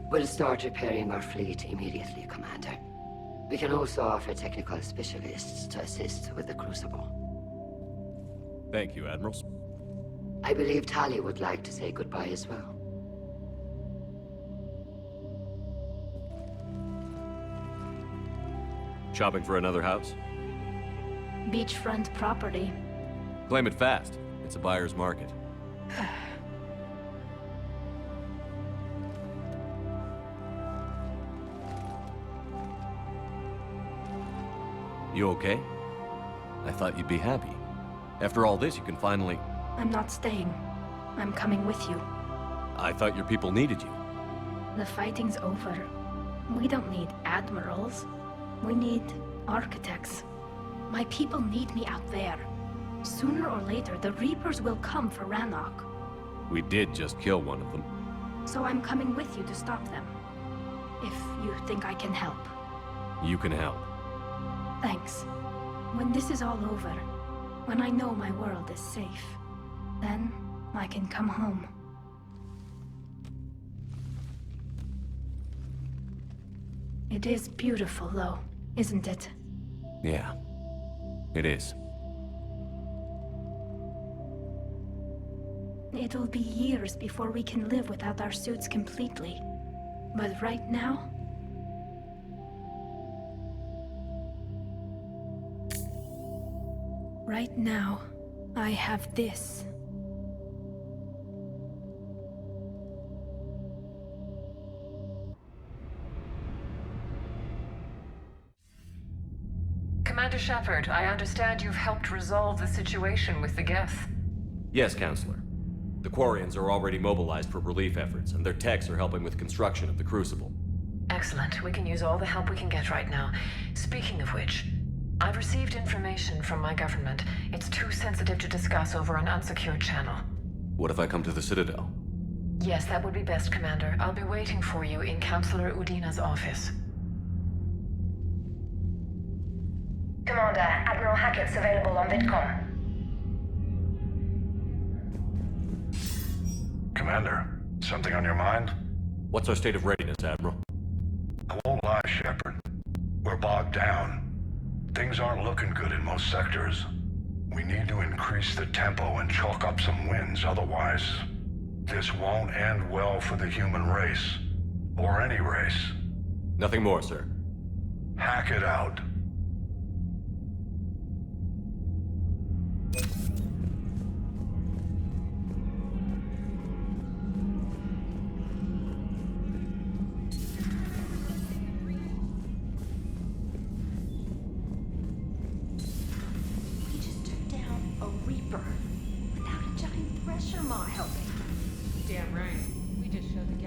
We'll start repairing our fleet immediately, Commander. We can also offer technical specialists to assist with the Crucible. Thank you, Admirals. I believe Tali would like to say goodbye as well. Shopping for another house? Beachfront property. Claim it fast. It's a buyer's market. You okay? I thought you'd be happy. After all this, you can finally... I'm not staying. I'm coming with you. I thought your people needed you. The fighting's over. We don't need admirals. We need architects. My people need me out there. Sooner or later, the Reapers will come for Rannoch. We did just kill one of them. So I'm coming with you to stop them. If you think I can help. You can help. Thanks. When this is all over, when I know my world is safe, then I can come home. It is beautiful, though, isn't it? Yeah, it is. It'll be years before we can live without our suits completely. But right now... Right now, I have this. Commander Shepard, I understand you've helped resolve the situation with the Geth. Yes, Counselor. The Quarians are already mobilized for relief efforts, and their techs are helping with construction of the Crucible. Excellent. We can use all the help we can get right now. Speaking of which, I've received information from my government. It's too sensitive to discuss over an unsecured channel. What if I come to the Citadel? Yes, that would be best, Commander. I'll be waiting for you in Counselor Udina's office. Commander, Admiral Hackett's available on VidCom. Commander, something on your mind? What's our state of readiness, Admiral? I won't lie, Shepard. We're bogged down. Things aren't looking good in most sectors. We need to increase the tempo and chalk up some wins, otherwise this won't end well for the human race. Or any race. Nothing more, sir. Hack it out.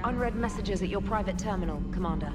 Unread messages at your private terminal, Commander.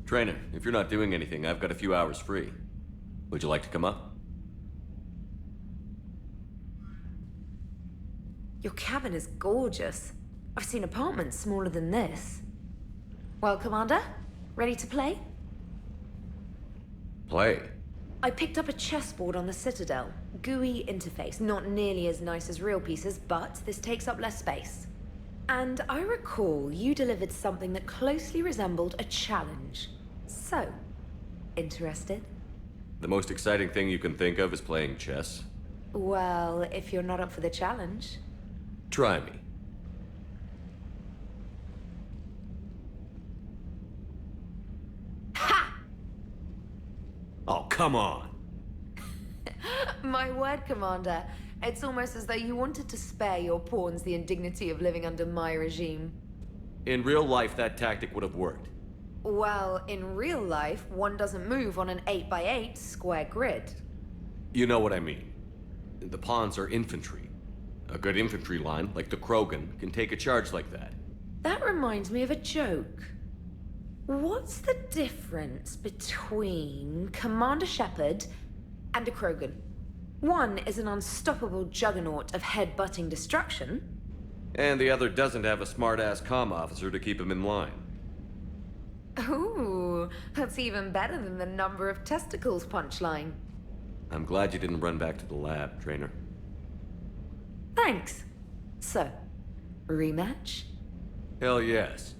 Trainer, if you're not doing anything, I've got a few hours free. Would you like to come up? Your cabin is gorgeous. I've seen apartments smaller than this. Well, Commander, ready to play? Play? I picked up a chessboard on the Citadel. GUI interface, not nearly as nice as real pieces, but this takes up less space. And I recall you delivered something that closely resembled a challenge. So, interested? The most exciting thing you can think of is playing chess. Well, if you're not up for the challenge. Try me. Ha! Oh, come on! My word, Commander. It's almost as though you wanted to spare your pawns the indignity of living under my regime. In real life, that tactic would have worked. Well, in real life, one doesn't move on an 8x8 square grid. You know what I mean. The pawns are infantry. A good infantry line, like the Krogan, can take a charge like that. That reminds me of a joke. What's the difference between Commander Shepard and a Krogan? One is an unstoppable juggernaut of head-butting destruction. And the other doesn't have a smart-ass comm officer to keep him in line. Ooh, that's even better than the number of testicles punchline. I'm glad you didn't run back to the lab, Trainer. Thanks. So, rematch? Hell yes.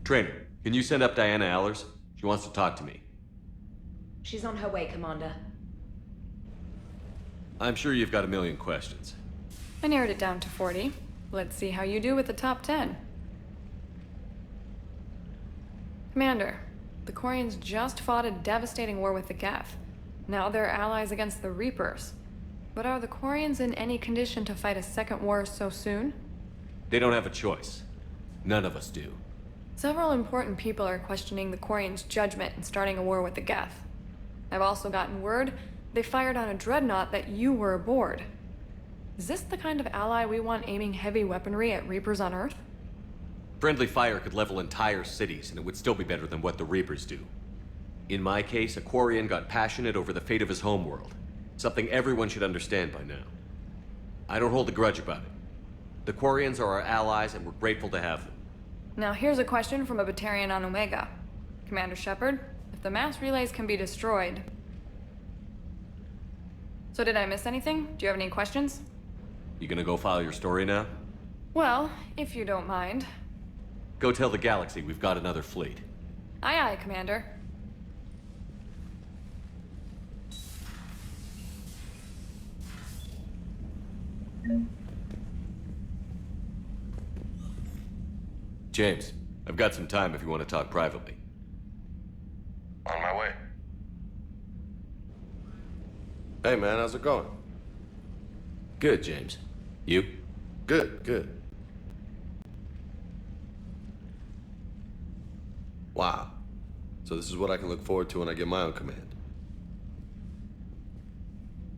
Trainer, can you send up Diana Allers? She wants to talk to me. She's on her way, Commander. I'm sure you've got a million questions. I narrowed it down to 40. Let's see how you do with the top 10. Commander, the Quarians just fought a devastating war with the Geth. Now they're allies against the Reapers. But are the Quarians in any condition to fight a second war so soon? They don't have a choice. None of us do. Several important people are questioning the Quarians' judgment in starting a war with the Geth. I've also gotten word they fired on a dreadnought that you were aboard. Is this the kind of ally we want aiming heavy weaponry at Reapers on Earth? Friendly fire could level entire cities, and it would still be better than what the Reapers do. In my case, a Quarian got passionate over the fate of his homeworld. Something everyone should understand by now. I don't hold a grudge about it. The Quarians are our allies, and we're grateful to have them. Now here's a question from a Batarian on Omega. Commander Shepard, if the mass relays can be destroyed... So did I miss anything? Do you have any questions? You gonna go file your story now? Well, if you don't mind. Go tell the galaxy we've got another fleet. Aye aye, Commander. James, I've got some time if you want to talk privately. On my way. Hey man, how's it going? Good, James. You? Good, good. Wow. So this is what I can look forward to when I get my own command.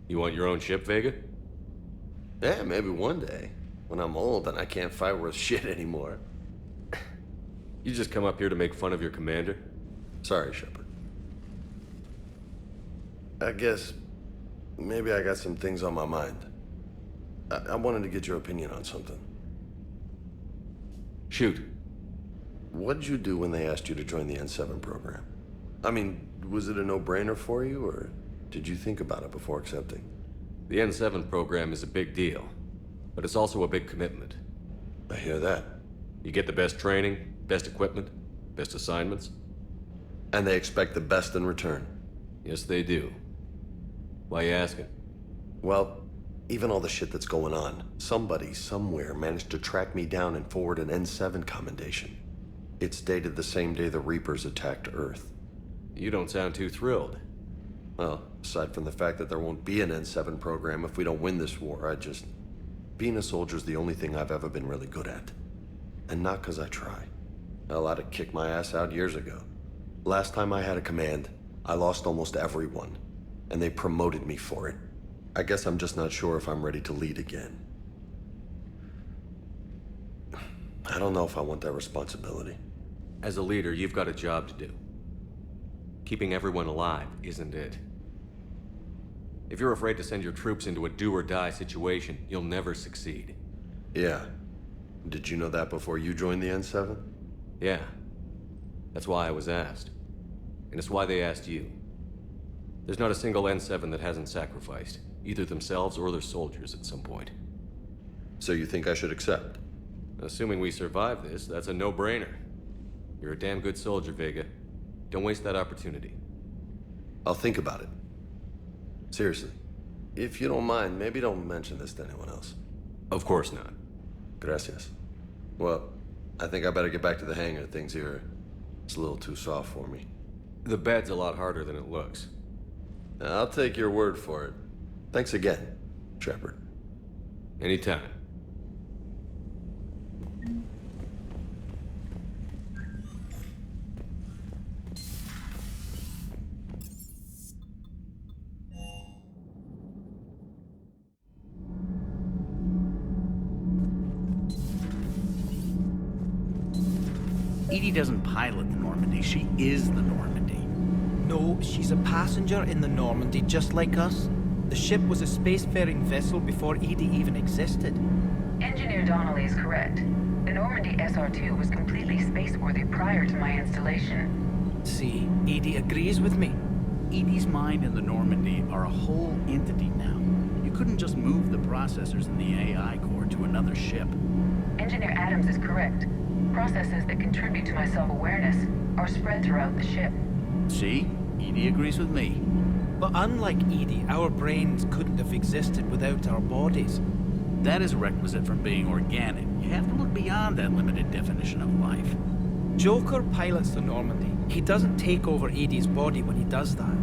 You want your own ship, Vega? Yeah, maybe one day. When I'm old and I can't fight worth shit anymore. You just come up here to make fun of your commander? Sorry, Shepard. I guess maybe I got some things on my mind. I wanted to get your opinion on something. Shoot. What did you do when they asked you to join the N7 program? I mean, was it a no-brainer for you, or did you think about it before accepting? The N7 program is a big deal, but it's also a big commitment. I hear that. You get the best training, best equipment, best assignments. And they expect the best in return. Yes, they do. Why you asking? Well, even all the shit that's going on, somebody somewhere managed to track me down and forward an N7 commendation. It's dated the same day the Reapers attacked Earth. You don't sound too thrilled. Well, aside from the fact that there won't be an N7 program if we don't win this war, being a soldier's the only thing I've ever been really good at. And not because I try. Hell, I'd have kicked my ass out years ago. Last time I had a command, I lost almost everyone. And they promoted me for it. I guess I'm just not sure if I'm ready to lead again. I don't know if I want that responsibility. As a leader, you've got a job to do. Keeping everyone alive isn't it. If you're afraid to send your troops into a do-or-die situation, you'll never succeed. Yeah. Did you know that before you joined the N7? Yeah. That's why I was asked. And it's why they asked you. There's not a single N7 that hasn't sacrificed, either themselves or their soldiers at some point. So you think I should accept? Assuming we survive this, that's a no-brainer. You're a damn good soldier, Vega. Don't waste that opportunity. I'll think about it. Seriously. If you don't mind, maybe don't mention this to anyone else. Of course not. Gracias. Well, I think I better get back to the hangar. Things here, it's a little too soft for me. The bed's a lot harder than it looks. I'll take your word for it. Thanks again, Shepard. Anytime. Edie doesn't pilot the Normandy, she is the Normandy. No, she's a passenger in the Normandy, just like us. The ship was a spacefaring vessel before Edie even existed. Engineer Donnelly is correct. The Normandy SR-2 was completely spaceworthy prior to my installation. See, Edie agrees with me. Edie's mind and the Normandy are a whole entity now. You couldn't just move the processors in the AI core to another ship. Engineer Adams is correct. Processes that contribute to my self-awareness are spread throughout the ship. See? Edie agrees with me. But unlike Edie, our brains couldn't have existed without our bodies. That is a requisite from being organic. You have to look beyond that limited definition of life. Joker pilots the Normandy. He doesn't take over Edie's body when he does that.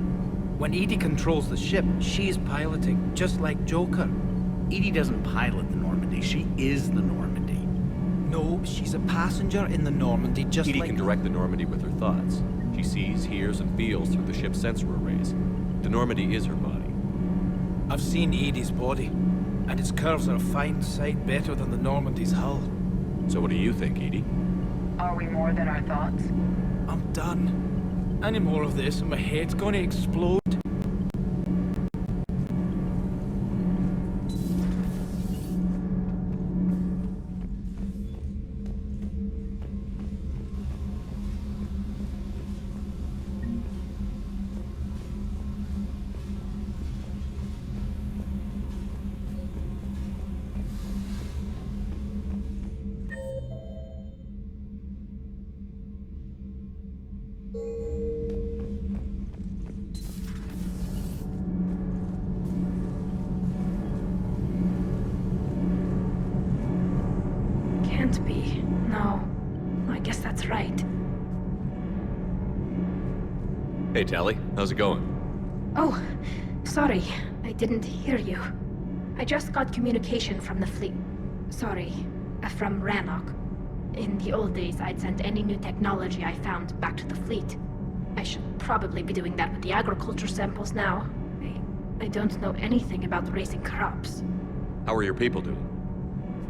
When Edie controls the ship, she's piloting, just like Joker. Edie doesn't pilot the Normandy, she is the Normandy. No, she's a passenger in the Normandy, just Edie like... can direct the Normandy with her thoughts. She sees, hears, and feels through the ship's sensor arrays. The Normandy is her body. I've seen Edie's body, and its curves are a fine sight better than the Normandy's hull. So what do you think, Edie? Are we more than our thoughts? I'm done. Any more of this and my head's gonna explode. Can't be. No. I guess that's right. Hey, Tally. How's it going? Oh, sorry. I didn't hear you. I just got communication from the fleet. Sorry, from Rannoch. In the old days, I'd sent any new technology I found back to the fleet. I should probably be doing that with the agriculture samples now. I don't know anything about raising crops. How are your people doing?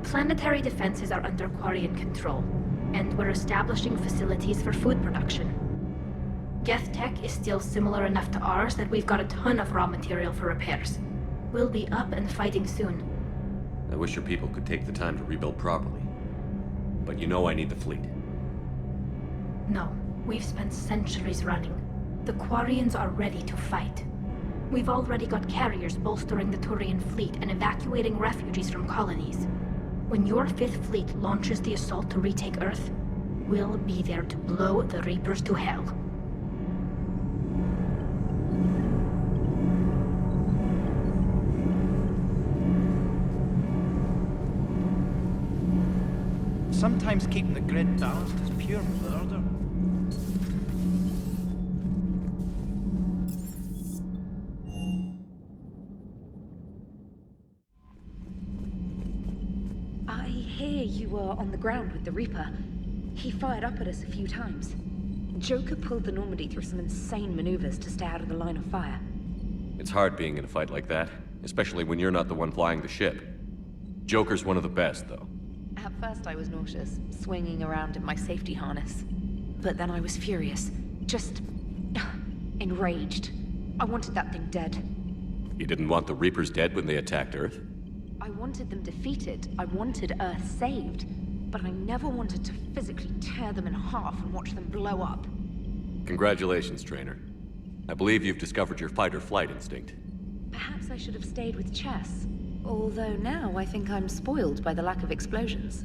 Planetary defenses are under Quarian control, and we're establishing facilities for food production. Geth tech is still similar enough to ours that we've got a ton of raw material for repairs. We'll be up and fighting soon. I wish your people could take the time to rebuild properly. But you know I need the fleet. No, we've spent centuries running. The Quarians are ready to fight. We've already got carriers bolstering the Turian fleet and evacuating refugees from colonies. When your 5th Fleet launches the assault to retake Earth, we'll be there to blow the Reapers to hell. Sometimes keeping the grid balanced is pure murder. I hear you were on the ground with the Reaper. He fired up at us a few times. Joker pulled the Normandy through some insane maneuvers to stay out of the line of fire. It's hard being in a fight like that, especially when you're not the one flying the ship. Joker's one of the best, though. At first I was nauseous, swinging around in my safety harness. But then I was furious. Just... enraged. I wanted that thing dead. You didn't want the Reapers dead when they attacked Earth? I wanted them defeated. I wanted Earth saved. But I never wanted to physically tear them in half and watch them blow up. Congratulations, Trainer. I believe you've discovered your fight-or-flight instinct. Perhaps I should have stayed with chess. Although now I think I'm spoiled by the lack of explosions.